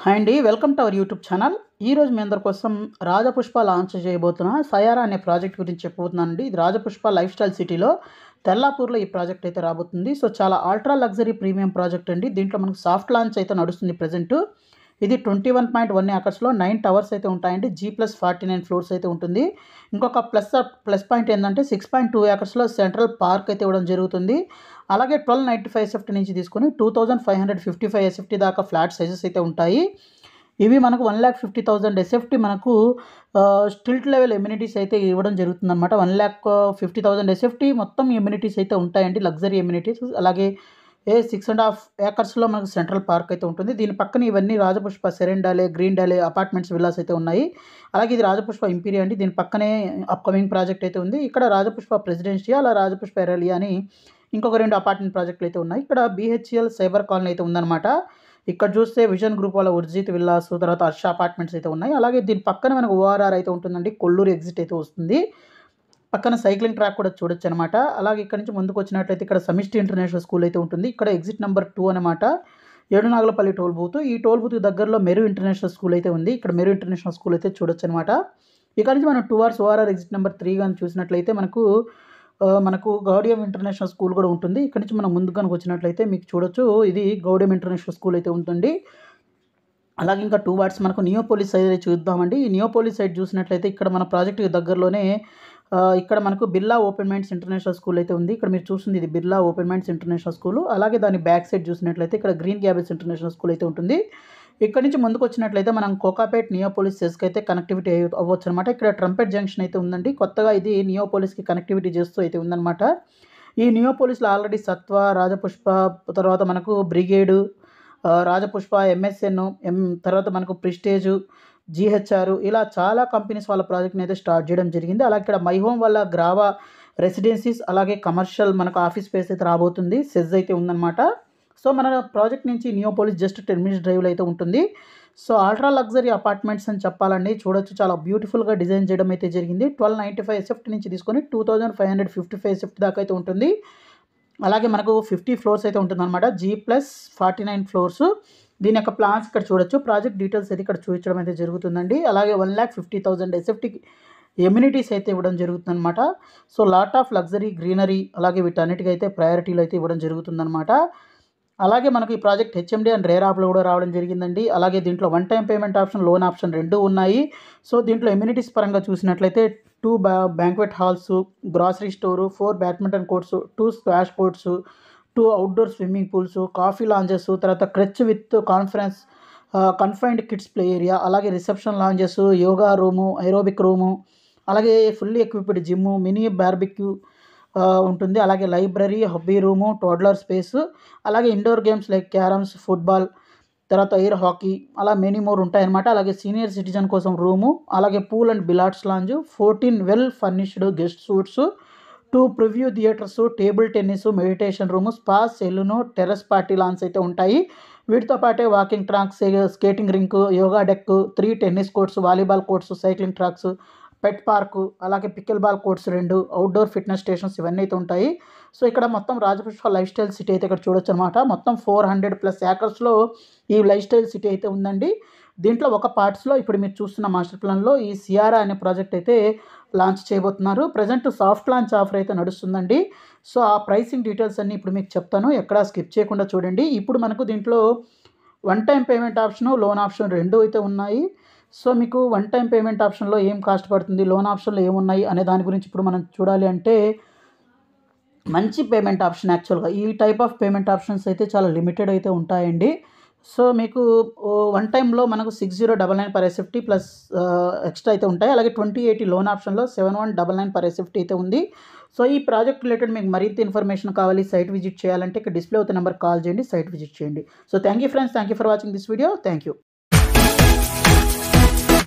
Hi అండి, welcome to our YouTube channel. ఈరోజు మీ అందరి కోసం రాజపుష్ప లాంచ్ చేయబోతున్న సయారా అనే ప్రాజెక్ట్ గురించి చెప్పబోతున్నానండి. ఇది రాజపుష్ప లైఫ్ స్టైల్ సిటీలో తెల్లాపూర్లో ఈ ప్రాజెక్ట్ అయితే రాబోతుంది. సో చాలా అల్ట్రా లగ్జరీ ప్రీమియం ప్రాజెక్ట్ అండి. దీంట్లో మనకు సాఫ్ట్ లాంచ్ అయితే నడుస్తుంది ప్రజెంట్. ఇది 21.1 ఏకర్స్లో 9 టవర్స్ అయితే ఉంటాయండి. G+49 ఫ్లోర్స్ అయితే ఉంటుంది. ఇంకొక ప్లస్ పాయింట్ ఏంటంటే 6.2 ఏకర్స్లో సెంట్రల్ పార్క్ అయితే ఇవ్వడం జరుగుతుంది. అలాగే 1295 ఎస్ఎఫ్టీ నుంచి తీసుకొని 2555 ఎస్ఎఫ్టీ దాకా ఫ్లాట్ సైజెస్ అయితే ఉంటాయి. ఇవి మనకు 1,50,000 ఎస్ఎఫ్టీ మనకు స్టిల్ట్ లెవెల్ ఎమ్యూనిటీస్ అయితే ఇవ్వడం జరుగుతుందన్నమాట. 1,50,000 ఎస్ఎఫ్టీ మొత్తం ఎమ్యూనిటీస్ అయితే ఉంటాయండి, లగ్జరీ ఎమ్యూనిటీస్. అలాగే 6.5 ఏకర్స్లో మనకు సెంట్రల్ పార్క్ అయితే ఉంటుంది. దీని పక్కన ఇవన్నీ రాజపుష్ప సెరెండాలే, గ్రీన్ డాలే అపార్ట్మెంట్స్ విల్లాస్ అయితే ఉన్నాయి. అలాగే ఇది రాజపుష్ప ఇంపీరియా అండి. దీని పక్కనే అప్కమింగ్ ప్రాజెక్ట్ అయితే ఉంది. ఇక్కడ రాజపుష్ప ప్రెసిడెన్షియల్, రాజపుష్ప ఎరలియా అని ఇంకొక 2 అపార్ట్మెంట్ ప్రాజెక్టులు అయితే ఉన్నాయి. ఇక్కడ BHEL సైబర్ కాలనీ అయితే ఉందన్నమాట. ఇక్కడ చూస్తే విజన్ గ్రూప్ వాళ్ళ ఉర్జిత్ విల్లాస్, తర్వాత హర్ష అపార్ట్మెంట్స్ అయితే ఉన్నాయి. అలాగే దీని పక్కన మనకు ORR అయితే ఉంటుందండి. కొల్లూరు ఎగ్జిట్ అయితే వస్తుంది. పక్కన సైక్లింగ్ ట్రాక్ కూడా చూడొచ్చు అనమాట. అలాగే ఇక్కడ నుంచి ముందుకు వచ్చినట్లయితే ఇక్కడ సమిష్టి ఇంటర్నేషనల్ స్కూల్ అయితే ఉంటుంది. ఇక్కడ ఎగ్జిట్ నెంబర్ 2 అనమాట. ఏడునాగలపల్లి టోల్ బూత్. ఈ టోల్ బూత్ దగ్గరలో మెరు ఇంటర్నేషనల్ స్కూల్ అయితే ఉంది. ఇక్కడ మెరు ఇంటర్నేషనల్ స్కూల్ అయితే చూడొచ్చు అనమాట. ఇక్కడ నుంచి మనం 2 అవర్స్ ORR ఎగ్జిట్ నెంబర్ 3 కానీ చూసినట్లయితే మనకు గౌడియం ఇంటర్నేషనల్ స్కూల్ కూడా ఉంటుంది. ఇక్కడ నుంచి మనం ముందుకు కనుక వచ్చినట్లయితే మీకు చూడొచ్చు, ఇది గౌడియం ఇంటర్నేషనల్ స్కూల్ అయితే ఉంటుంది. అలాగే ఇంకా 2 వార్డ్స్ మనకు నియోపోలిస్ సైడ్ అయితే చూద్దామండి. ఈ నియోపోలిస్ సైడ్ చూసినట్లయితే ఇక్కడ మన ప్రాజెక్టుకి దగ్గరలోనే ఇక్కడ మనకు Birla open minds international school అయితే ఉంది. ఇక్కడ మీరు చూస్తుంది ఇది Birla open minds international school. అలాగే దాని బ్యాక్ సైడ్ చూసినట్లయితే ఇక్కడ గ్రీన్ గ్యాబెల్స్ ఇంటర్నేషనల్ స్కూల్ అయితే ఉంటుంది. ఇక్కడ నుంచి ముందుకు వచ్చినట్లయితే మనం కోకాపేట్ నియోపోలిస్ సెస్కి అయితే కనెక్టివిటీ అవ్వచ్చు అనమాట. ఇక్కడ ట్రంపెట్ జంక్షన్ అయితే ఉందండి. కొత్తగా ఇది నియోపోలిస్కి కనెక్టివిటీ చేస్తూ అయితే ఉందన్నమాట. ఈ నియోపోలిస్లో ఆల్రెడీ సత్వ, రాజపుష్ప, తర్వాత మనకు బ్రిగేడు, రాజపుష్ప, MSN, తర్వాత మనకు ప్రిస్టేజ్, GHR, ఇలా చాలా కంపెనీస్ వాళ్ళ ప్రాజెక్ట్ని అయితే స్టార్ట్ చేయడం జరిగింది. అలాగే ఇక్కడ మై హోమ్ వాళ్ళ గ్రావా రెసిడెన్సీస్, అలాగే కమర్షియల్ మనకు ఆఫీస్ స్పేస్ అయితే రాబోతుంది. సెజ్ అయితే ఉందన్నమాట. సో మన ప్రాజెక్ట్ నుంచి నియోపోలిస్ జస్ట్ 10 మినిట్స్ డ్రైవ్లో అయితే ఉంటుంది. సో అల్ట్రా లగ్జరీ అపార్ట్మెంట్స్ అని చెప్పాలండి. చూడొచ్చు, చాలా బ్యూటిఫుల్గా డిజైన్ చేయడం అయితే జరిగింది. 1295 ఎస్ఎఫ్టీ నుంచి తీసుకొని 2555 ఎస్ఎఫ్టీ దాకా అయితే ఉంటుంది. అలాగే మనకు 50 ఫ్లోర్స్ అయితే ఉంటుందన్నమాట. G+49 floors. దీని యొక్క ప్లాన్స్ ఇక్కడ చూడొచ్చు. ప్రాజెక్ట్ డీటెయిల్స్ అయితే ఇక్కడ చూపించడం అయితే జరుగుతుందండి. అలాగే 1,50,000 ఎస్ఎఫ్టీ ఎమ్యూనిటీస్ అయితే ఇవ్వడం జరుగుతుందన్నమాట. So lot of luxury, greenery, అలాగే వీటన్నిటికీ అయితే ప్రయారిటీలు అయితే ఇవ్వడం జరుగుతుందన్నమాట. అలాగే మనకు ఈ ప్రాజెక్ట్ HMD అండ్ రేర్ యాప్లో కూడా రావడం జరిగిందండి. అలాగే దీంట్లో 1 time payment option, loan option 2 ఉన్నాయి. సో దీంట్లో ఎమ్యూనిటీస్ పరంగా చూసినట్లయితే 2 banquet halls, grocery store, 4 badminton courts, 2 squash courts, 2 outdoor swimming pools, coffee lounges, తర్వాత creche with conference, confined kids play area, అలాగే reception lounges, yoga room, aerobic room, అలాగే fully equipped gym, mini barbecue ఉంటుంది. అలాగే library, hobby room, toddler space, అలాగే indoor games like carroms, football, తర్వాత air hockey, అలా many more ఉంటాయన్నమాట. అలాగే senior citizen కోసం రూము, అలాగే pool and billiards lounge, 14 well furnished guest suites, 2 preview theatres, table tennis, meditation room, spa, salon, terrace party lawns అయితే ఉంటాయి. వీటితో పాటే walking tracks, skating rink, yoga deck, 3 tennis courts, volleyball courts, cycling tracks, pet park, అలాగే pickleball courts 2, outdoor fitness stations ఇవన్నీ అయితే ఉంటాయి. So ఇక్కడ మొత్తం రాజపుష్ప లైఫ్ స్టైల్ సిటీ అయితే ఇక్కడ చూడొచ్చు అనమాట. మొత్తం 400+ ఏకర్స్లో ఈ లైఫ్ స్టైల్ సిటీ అయితే ఉందండి. దీంట్లో ఒక పార్ట్స్లో ఇప్పుడు మీరు చూస్తున్న మాస్టర్ ప్లాన్లో ఈ సియారా అనే ప్రాజెక్ట్ అయితే లాంచ్ చేయబోతున్నారు. ప్రజెంట్ సాఫ్ట్ లాంచ్ ఆఫర్ అయితే నడుస్తుందండి. సో ఆ ప్రైసింగ్ డీటెయిల్స్ అన్నీ ఇప్పుడు మీకు చెప్తాను, ఎక్కడా స్కిప్ చేయకుండా చూడండి. ఇప్పుడు మనకు దీంట్లో 1 time payment option, loan option 2 అయితే ఉన్నాయి. సో మీకు 1 టైం పేమెంట్ ఆప్షన్లో ఏం కాస్ట్ పడుతుంది, లోన్ ఆప్షన్లో ఏమున్నాయి అనే దాని గురించి ఇప్పుడు మనం చూడాలి అంటే, మంచి పేమెంట్ ఆప్షన్ యాక్చువల్గా ఈ టైప్ ఆఫ్ పేమెంట్ ఆప్షన్స్ అయితే చాలా లిమిటెడ్ అయితే ఉంటాయండి. సో మీకు 1 టైంలో మనకు 6099 పర్ ఎస్ఎఫ్టీ ప్లస్ ఎక్స్ట్రా అయితే ఉంటాయి. అలాగే 2080 లోన్ ఆప్షన్లో 7199 పర్ ఎస్ఎఫ్టీ అయితే ఉంది. సో ఈ ప్రాజెక్ట్ రిలేటెడ్ మీకు మరింత ఇన్ఫర్మేషన్ కావాలి, సైట్ విజిట్ చేయాలంటే ఇక్కడ డిస్ప్లే అవుతున్న నెంబర్ కాల్ చేయండి, సైట్ విజిట్ చేయండి. So thank you friends, thank you for watching this video. Thank you.